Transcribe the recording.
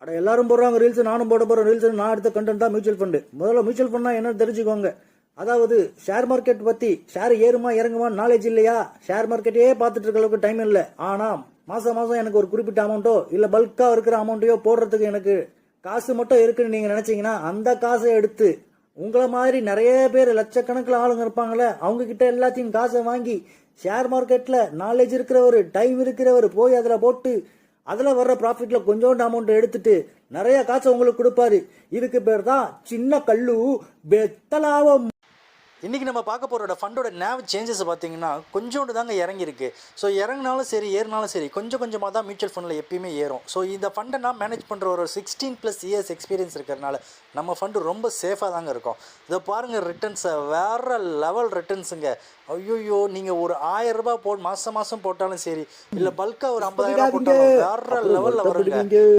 அட எல்லாரும் போடுறாங்க ரீல்ஸ், நானும் போட போறேன் ரீல்ஸ். நான் எடுத்த கண்டென்ட் தான் மியூச்சுவல் ஃபண்டு. முதல்ல மியூச்சுவல் ஃபண்ட்னா என்னன்னு தெரிஞ்சுக்கோங்க. அதாவது ஷேர் மார்க்கெட் பத்தி, ஷேர் ஏறுமா இறங்குமா நாலேஜ் இல்லையா, ஷேர் மார்க்கெட்டே பார்த்துட்டு இருக்க அளவுக்கு டைம் இல்லை. ஆனா மாசம் மாசம் எனக்கு ஒரு குறிப்பிட்ட அமௌண்ட்டோ இல்ல பல்கா இருக்கிற அமௌண்ட்டையோ போடுறதுக்கு எனக்கு காசு மட்டும் இருக்குன்னு நீங்க நினைச்சீங்கன்னா அந்த காசை எடுத்து உங்களை மாதிரி நிறைய பேர் லட்சக்கணக்கில் ஆளுங்க இருப்பாங்கல்ல, அவங்க கிட்ட எல்லாத்தையும் காசை வாங்கி ஷேர் மார்க்கெட்ல நாலேஜ் இருக்கிறவர், டைம் இருக்கிறவர் போய் அதுல போட்டு அதுல வர்ற ப்ராஃபிட்ல கொஞ்சோண்டு அமௌண்ட் எடுத்துட்டு நிறைய காசை உங்களுக்கு கொடுப்பாரு. இதுக்கு பேர் தான் சின்ன கல்லு பெத்தலாவம். இன்றைக்கி நம்ம பார்க்க போகிற ஃபண்டோட நேவ் சேஞ்சஸ் பார்த்தீங்கன்னா கொஞ்சோண்டு தாங்க இறங்கியிருக்கு. ஸோ இறங்கினாலும் சரி ஏறினாலும் சரி கொஞ்சம் கொஞ்சமாக தான் மியூச்சுவல் ஃபண்டில் எப்பயுமே ஏறும். ஸோ இந்த ஃபண்டை நான் மேனேஜ் பண்ணுற ஒரு 16+ இயர்ஸ் எக்ஸ்பீரியன்ஸ் இருக்கிறதுனால நம்ம ஃபண்டு ரொம்ப சேஃபாக தாங்க இருக்கும். இதை பாருங்கள், ரிட்டர்ன்ஸை வேறு லெவல் ரிட்டர்ன்ஸுங்க. ஐயோ, நீங்கள் ஒரு 1000 ரூபாய் மாதம் போட்டாலும் சரி, இல்லை பல்காக ஒரு 50,000 போட்டாலும் வேறு லெவலில் வருங்க.